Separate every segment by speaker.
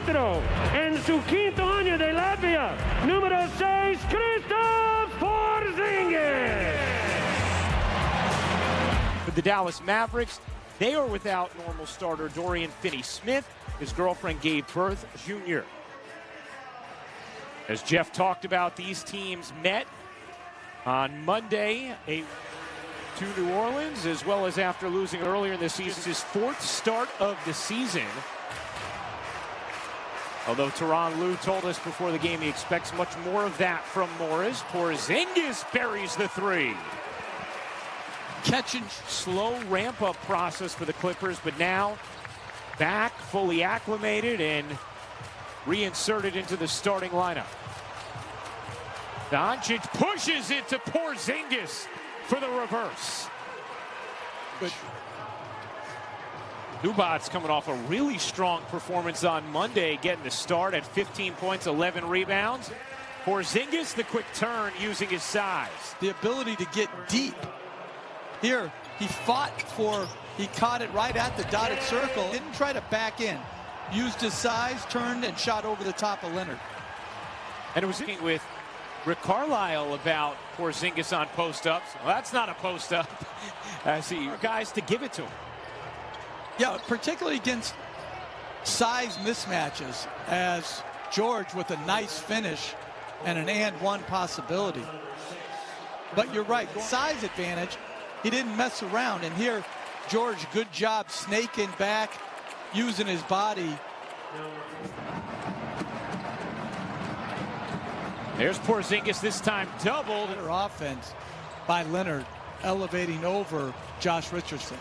Speaker 1: 4 en su quinto año de la vida, número 6, Kristaps Porzingis.
Speaker 2: For the Dallas Mavericks, they are without normal starter Dorian Finney-Smith. His girlfriend gave birth Jr. As Jeff talked about, these teams met on Monday to New Orleans, as well as after losing earlier in the season. His 4th start of the season. Although Tyronn Lue told us before the game he expects much more of that from Morris. Porzingis buries the 3. Catching slow ramp-up process for the Clippers, but now back, fully acclimated, and reinserted into the starting lineup. Doncic pushes it to Porzingis for the reverse. But Zubac's coming off a really strong performance on Monday, getting the start at 15 points, 11 rebounds. Porzingis, the quick turn, using his size.
Speaker 3: The ability to get deep. Here, he caught it right at the dotted circle. Didn't try to back in. Used his size, turned, and shot over the top of Leonard.
Speaker 2: And it was with Rick Carlisle about Porzingis on post-ups. Well, that's not a post-up. As he guys to give it to him.
Speaker 3: Yeah, particularly against size mismatches, as George with a nice finish and an and-one possibility. But you're right, size advantage. He didn't mess around, and here, George, good job snaking back, using his body.
Speaker 2: There's Porzingis, this time doubled.
Speaker 3: Better offense by Leonard, elevating over Josh Richardson.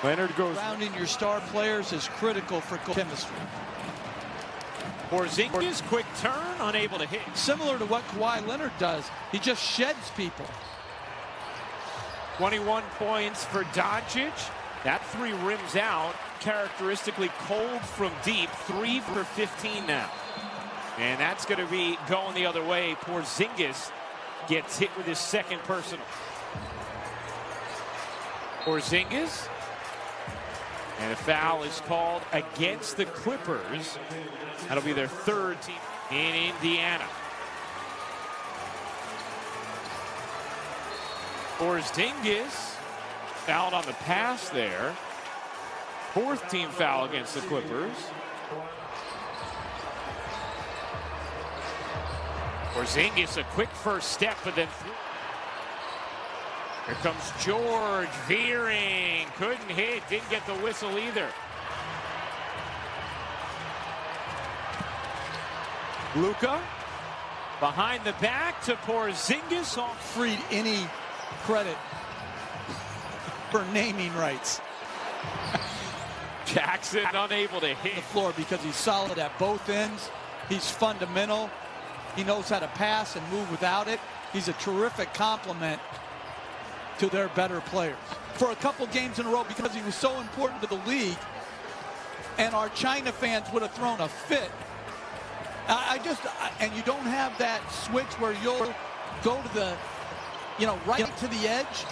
Speaker 2: Leonard goes.
Speaker 3: Rounding your star players is critical for chemistry.
Speaker 2: Porzingis, quick turn, unable to hit.
Speaker 3: Similar to what Kawhi Leonard does. He just sheds people.
Speaker 2: 21 points for Doncic. That 3 rims out. Characteristically cold from deep. 3 for 15 now. And that's going to be going the other way. Porzingis gets hit with his 2nd personal. Porzingis. And a foul is called against the Clippers. That'll be their 3rd team in Indiana. Porzingis fouled on the pass there. 4th team foul against the Clippers. Porzingis, a quick first step, but then here comes George veering. Couldn't hit, didn't get the whistle either. Luka behind the back to Porzingis.
Speaker 3: Freed any credit for naming rights.
Speaker 2: Jackson unable to hit
Speaker 3: the floor because he's solid at both ends. He's fundamental. He knows how to pass and move without it. He's a terrific complement to their better players. For a couple games in a row, because he was so important to the league, and our China fans would have thrown a fit. And you don't have that switch where you'll go to the, right to the edge.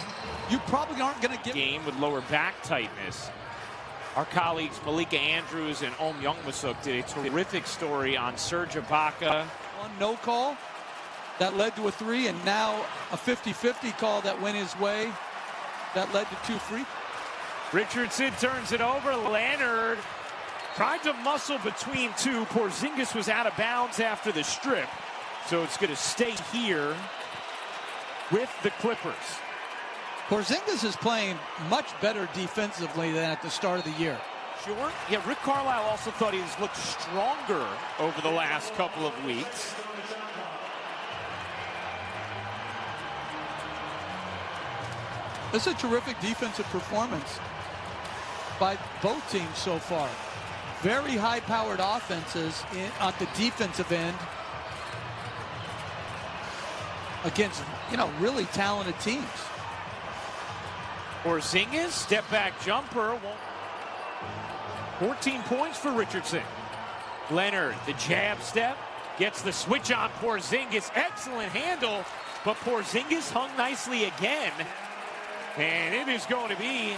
Speaker 3: You probably aren't going to get
Speaker 2: game with lower back tightness. Our colleagues Malika Andrews and Om Youngmasuk did a terrific story on Serge Ibaka.
Speaker 3: One no call that led to a 3, and now a 50-50 call that went his way that led to 2 free.
Speaker 2: Richardson turns it over. Leonard tried to muscle between 2. Porzingis was out of bounds after the strip, so it's going to stay here with the Clippers.
Speaker 3: Porzingis is playing much better defensively than at the start of the year.
Speaker 2: Sure. Yeah, Rick Carlisle also thought he's looked stronger over the last couple of weeks.
Speaker 3: This is a terrific defensive performance by both teams so far. Very high-powered offenses on the defensive end against, really talented teams.
Speaker 2: Porzingis, step-back jumper. 14 points for Richardson. Leonard, the jab step, Gets the switch on Porzingis. Excellent handle, but Porzingis hung nicely again. And it is going to be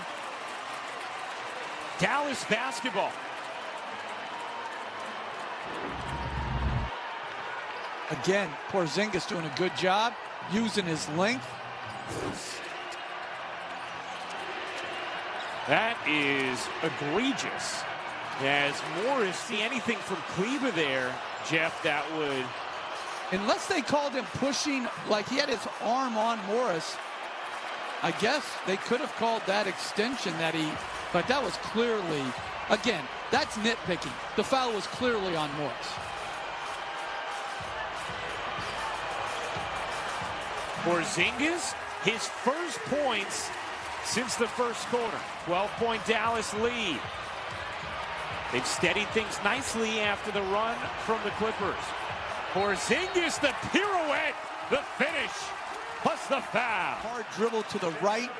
Speaker 2: Dallas basketball.
Speaker 3: Again, Porzingis doing a good job using his length.
Speaker 2: That is egregious. As Morris see anything from Kleber there, Jeff, that would...
Speaker 3: Unless they called him pushing, like he had his arm on Morris, I guess they could have called that extension but that was clearly, again, that's nitpicking. The foul was clearly on Morris.
Speaker 2: Porzingis, his first points since the first quarter. 12-point Dallas lead. They've steadied things nicely after the run from the Clippers. Porzingis, the pirouette, the finish, plus the foul.
Speaker 3: Hard dribble to the right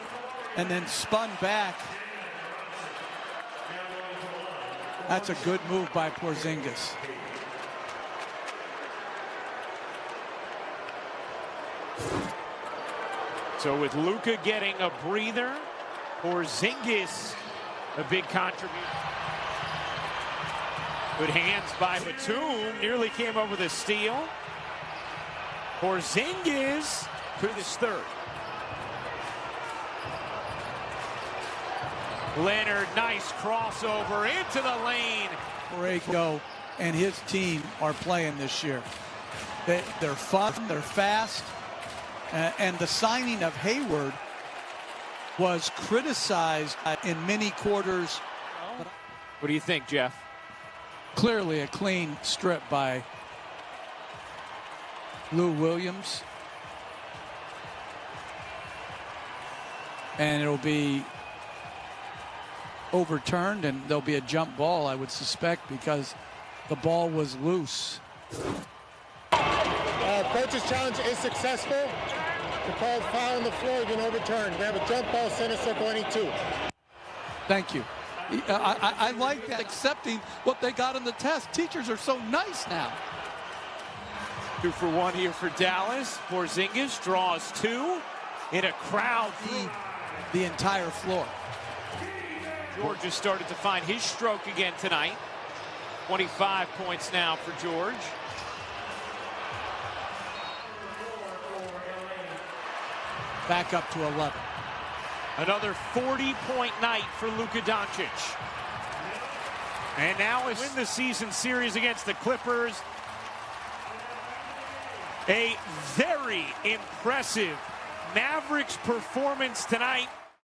Speaker 3: and then spun back. That's a good move by Porzingis.
Speaker 2: So with Luka getting a breather, Porzingis a big contribution. Good hands by Batum, nearly came up with a steal. Porzingis to this third. Leonard, nice crossover into the lane.
Speaker 3: Borrego and his team are playing this year. They're fun, they're fast, and the signing of Hayward was criticized in many quarters.
Speaker 2: What do you think, Jeff?
Speaker 3: Clearly a clean strip by Lou Williams. And it'll be overturned, and there'll be a jump ball, I would suspect, because the ball was loose.
Speaker 4: Coach's challenge is successful. The called foul on the floor has been overturned. We have a jump ball, center circle, any two.
Speaker 3: Thank you. I like that, accepting what they got in the test. Teachers are so nice now.
Speaker 2: 2 for 1 here for Dallas. Porzingis draws 2 in a crowd.
Speaker 3: The entire floor.
Speaker 2: George has started to find his stroke again tonight. 25 points now for George.
Speaker 3: Back up to 11.
Speaker 2: Another 40-point night for Luka Doncic. And now is win the season series against the Clippers. A very impressive Mavericks performance tonight.